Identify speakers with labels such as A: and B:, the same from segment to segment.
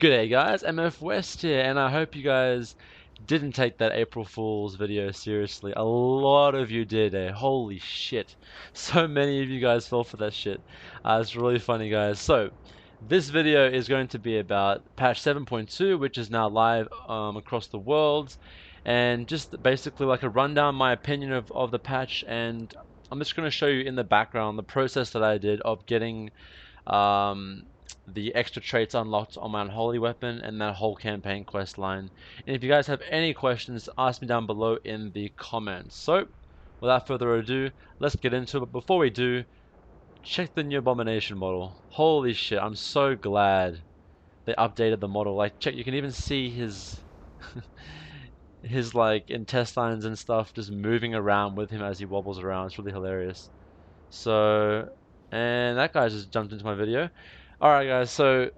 A: G'day guys, MFWest here, and I hope you guys didn't take that April Fool's video seriously. A lot of you did, eh? Holy shit. So many of you guys fell for that shit. It's really funny, guys. So, this video is going to be about patch 7.2, which is now live across the world, and just basically like a rundown, my opinion of the patch, and I'm just going to show you in the background the process that I did of getting um, the extra traits unlocked on my Unholy weapon and that whole campaign quest line. And if you guys have any questions, ask me down below in the comments. So, without further ado, let's get into it. But before we do, check the new Abomination model. Holy shit, I'm so glad they updated the model. Like, check, you can even see his his like intestines and stuff just moving around with him as he wobbles around. It's really hilarious. So, and that guy just jumped into my video. Alright guys, so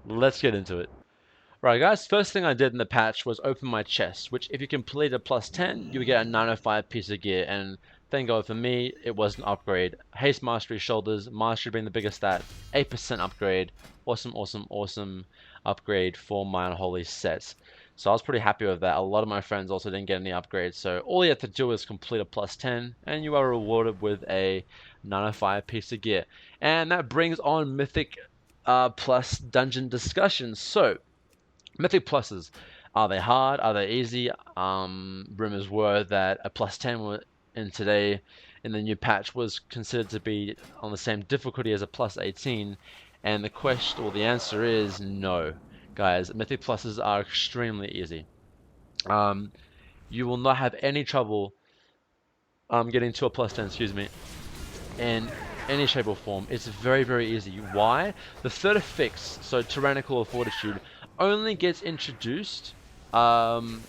A: let's get into it. Right guys, first thing I did in the patch was open my chest, which if you complete a plus 10, you would get a 905 piece of gear, and thank God for me, it was an upgrade. Haste Mastery Shoulders, Mastery being the biggest stat, 8% upgrade, awesome upgrade for my Unholy set. So I was pretty happy with that. A lot of my friends also didn't get any upgrades, so all you have to do is complete a plus 10, and you are rewarded with a 905 piece of gear. And that brings on Mythic Plus dungeon discussions. So, Mythic Pluses, are they hard? Are they easy? Rumors were that a plus 10 in today, in the new patch, was considered to be on the same difficulty as a plus 18, and the question, or the answer is no. Guys, Mythic Pluses are extremely easy. You will not have any trouble getting to a plus 10, excuse me, in any shape or form. It's very easy. Why? The third affix, so Tyrannical or Fortitude, only gets introduced in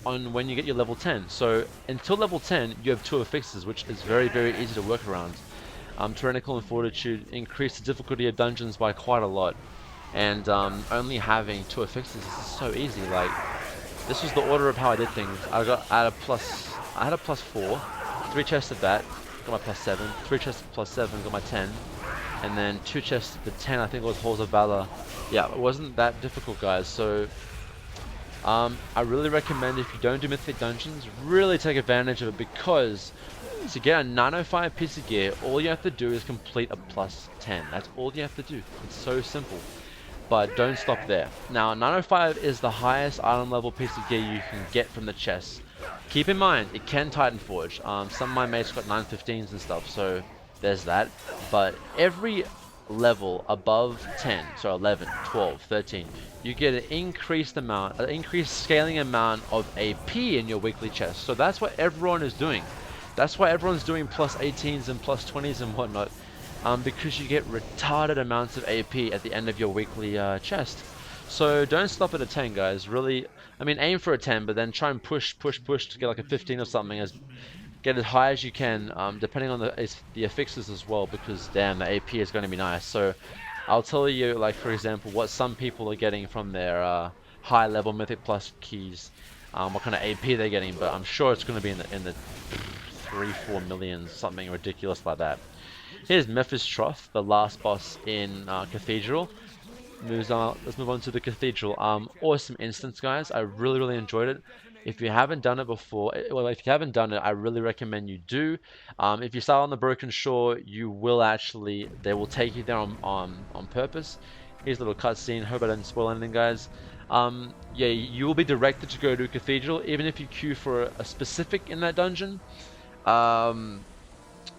A: on when you get your level 10. So until level 10 you have two affixes, which is very easy to work around. Tyrannical and Fortitude increase the difficulty of dungeons by quite a lot, and only having two affixes is so easy. Like, this was the order of how I did things. I had a plus 4, 3 chests of that, got my plus 7, 3 chests of plus 7, got my 10, and then 2 chests of the 10, I think it was Halls of Valor. Yeah, it wasn't that difficult, guys. So I really recommend, if you don't do Mythic Dungeons, really take advantage of it, because to get a 905 piece of gear, all you have to do is complete a plus 10. That's all you have to do. It's so simple. But don't stop there. Now, 905 is the highest item level piece of gear you can get from the chest. Keep in mind, it can Titan Forge. Some of my mates got 915s and stuff, so there's that. But every level above 10, so 11, 12, 13, you get an increased scaling amount of AP in your weekly chest. So that's what everyone is doing. That's why everyone's doing plus 18s and plus 20s and whatnot. Because you get retarded amounts of AP at the end of your weekly chest. So don't stop at a 10, guys. Really, I mean, aim for a 10, but then try and push to get like a 15 or something. Get as high as you can, depending on the affixes as well, because damn, the AP is going to be nice. So I'll tell you, like, for example, what some people are getting from their high level Mythic Plus keys, what kind of AP they're getting, but I'm sure it's going to be in the 3-4 millions, something ridiculous like that. Here's MFWest, the last boss in Cathedral. Let's move on to the Cathedral. Awesome instance, guys. I really enjoyed it. If you haven't done it before, well, if you haven't done it, I really recommend you do. If you start on the Broken Shore, you will actually, they will take you there on purpose. Here's a little cutscene. Hope I didn't spoil anything, guys. Yeah, you will be directed to go to Cathedral, even if you queue for a specific in that dungeon.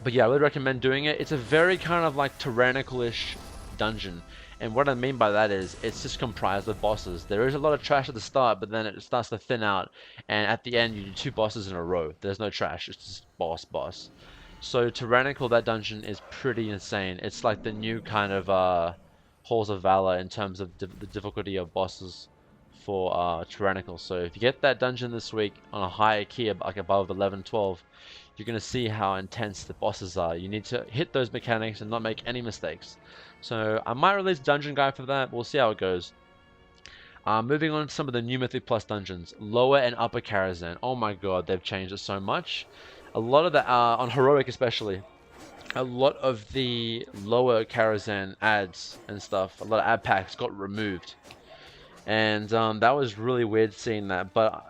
A: But yeah, I would recommend doing it. It's a very kind of like tyrannical-ish dungeon. And what I mean by that is, it's just comprised of bosses. There is a lot of trash at the start, but then it starts to thin out. And at the end, you do 2 bosses in a row. There's no trash, it's just boss. So tyrannical, that dungeon is pretty insane. It's like the new kind of Halls of Valor in terms of the difficulty of bosses for tyrannical. So if you get that dungeon this week on a higher key, like above 11, 12, you're going to see how intense the bosses are. You need to hit those mechanics and not make any mistakes. So I might release a dungeon guide for that. We'll see how it goes. Moving on to some of the new Mythic Plus dungeons. Lower and Upper Karazhan. Oh my god, they've changed it so much. A lot of the, on Heroic especially, a lot of the lower Karazhan ads and stuff, a lot of ad packs got removed. And that was really weird seeing that. But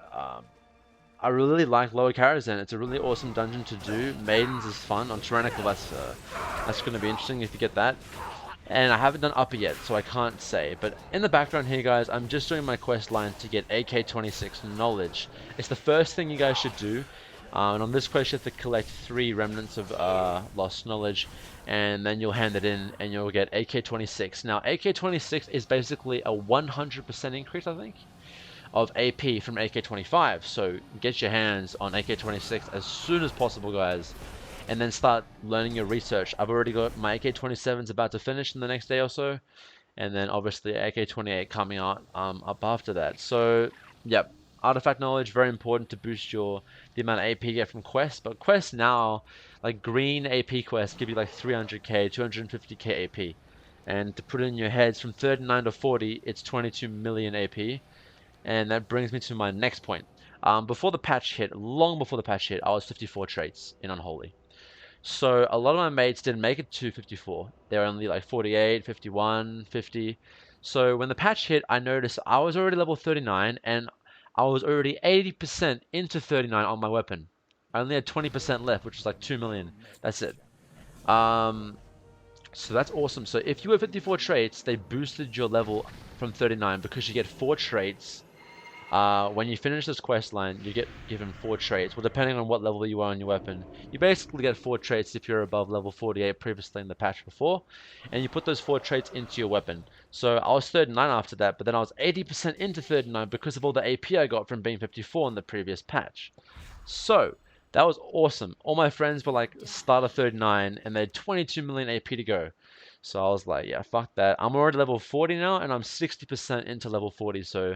A: I really like Lower Karazhan. It's a really awesome dungeon to do. Maidens is fun. On Tyrannical, that's going to be interesting if you get that. And I haven't done Upper yet, so I can't say. But in the background here, guys, I'm just doing my quest line to get AK-26 Knowledge. It's the first thing you guys should do. And on this quest, you have to collect 3 remnants of lost knowledge, and then you'll hand it in, and you'll get AK-26. Now, AK-26 is basically a 100% increase, I think, of AP from AK-25. So get your hands on AK-26 as soon as possible, guys, and then start learning your research. I've already got my AK-27s about to finish in the next day or so, and then obviously AK-28 coming out up after that. So, yep, artifact knowledge, very important to boost the amount of AP you get from quests. But quests now, like green AP quests, give you like 300k, 250k AP. And to put it in your heads, from 39 to 40, it's 22 million AP. And that brings me to my next point. Before the patch hit, long before the patch hit, I was 54 traits in Unholy. So a lot of my mates didn't make it to 54. They were only like 48, 51, 50. So when the patch hit, I noticed I was already level 39 and I was already 80% into 39 on my weapon. I only had 20% left, which is like 2 million. That's it. Um, so that's awesome. So if you were 54 traits, they boosted your level from 39 because you get 4 traits. When you finish this quest line, you get given 4 traits. Well, depending on what level you are on your weapon, you basically get 4 traits if you're above level 48 previously in the patch before, and you put those 4 traits into your weapon. So I was 39 after that, but then I was 80% into 39 because of all the AP I got from being 54 in the previous patch. So that was awesome. All my friends were like starter 39, and they had 22 million AP to go. So I was like, yeah, fuck that. I'm already level 40 now, and I'm 60% into level 40, so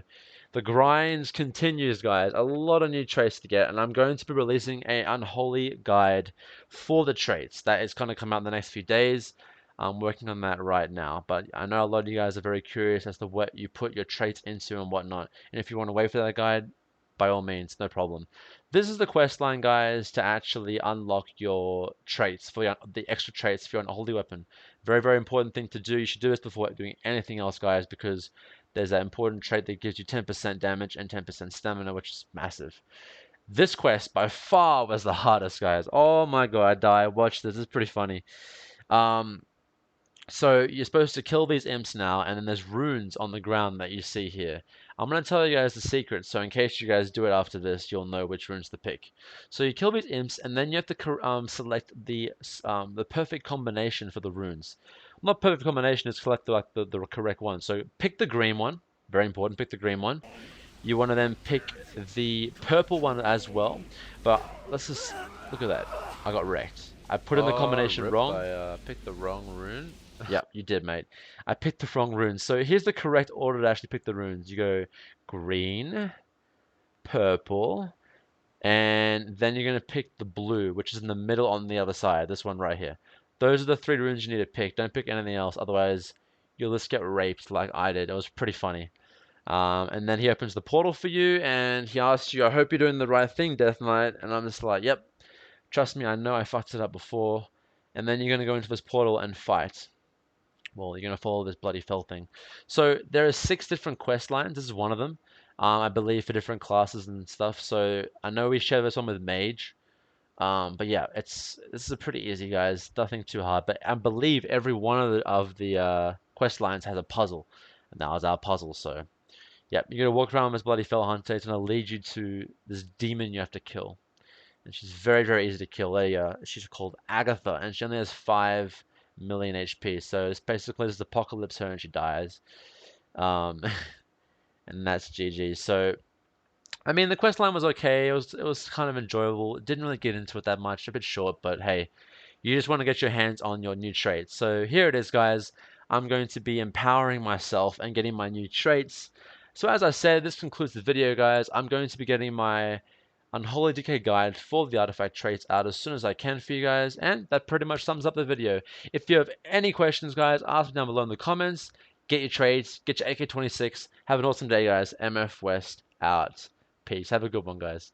A: the grind continues, guys. A lot of new traits to get, and I'm going to be releasing a Unholy guide for the traits. That is going to come out in the next few days. I'm working on that right now, but I know a lot of you guys are very curious as to what you put your traits into and whatnot. And if you want to wait for that guide, by all means, no problem. This is the quest line, guys, to actually unlock your traits, for the extra traits for your Unholy weapon. Very, very important thing to do. You should do this before doing anything else, guys, because there's that important trait that gives you 10% damage and 10% stamina, which is massive. This quest by far was the hardest, guys. Oh my god, I die. Watch this. It's pretty funny. Um, so you're supposed to kill these imps now, and then there's runes on the ground that you see here. I'm going to tell you guys the secret, so in case you guys do it after this, you'll know which runes to pick. So you kill these imps, and then you have to select the perfect combination for the runes. Not perfect combination, it's select the correct one. So pick the green one, very important, pick the green one. You want to then pick the purple one as well, but let's just look at that. I got wrecked. I put in the combination
B: rip,
A: wrong.
B: I picked the wrong rune.
A: Yep, you did, mate. I picked the wrong runes. So here's the correct order to actually pick the runes. You go green, purple, and then you're going to pick the blue, which is in the middle on the other side. This one right here. Those are the 3 runes you need to pick. Don't pick anything else, otherwise you'll just get raped like I did. It was pretty funny. And then he opens the portal for you, and he asks you, I hope you're doing the right thing, Death Knight. And I'm just like, yep, trust me, I know I fucked it up before. And then you're going to go into this portal and fight. Well, you're going to follow this bloody fell thing. So there are 6 different quest lines. This is one of them, I believe, for different classes and stuff. So I know we share this one with Mage. But yeah, this is a pretty easy, guys. Nothing too hard. But I believe every one of the quest lines has a puzzle. And that was our puzzle. So yeah, you're going to walk around with this bloody fell hunter. It's going to lead you to this demon you have to kill. And she's very, very easy to kill. She's called Agatha, and she only has 5 million HP. So it's basically just apocalypse her and she dies. Um, and that's GG. So I mean, the quest line was okay. It was kind of enjoyable. It didn't really get into it that much. A bit short, but hey, you just want to get your hands on your new traits. So here it is, guys. I'm going to be empowering myself and getting my new traits. So as I said, this concludes the video, guys. I'm going to be getting my Unholy Decay guide for the artifact traits out as soon as I can for you guys, and that pretty much sums up the video. If you have any questions, guys, ask me down below in the comments. Get your traits, get your AK-26. Have an awesome day, guys. MFWest out. Peace. Have a good one, guys.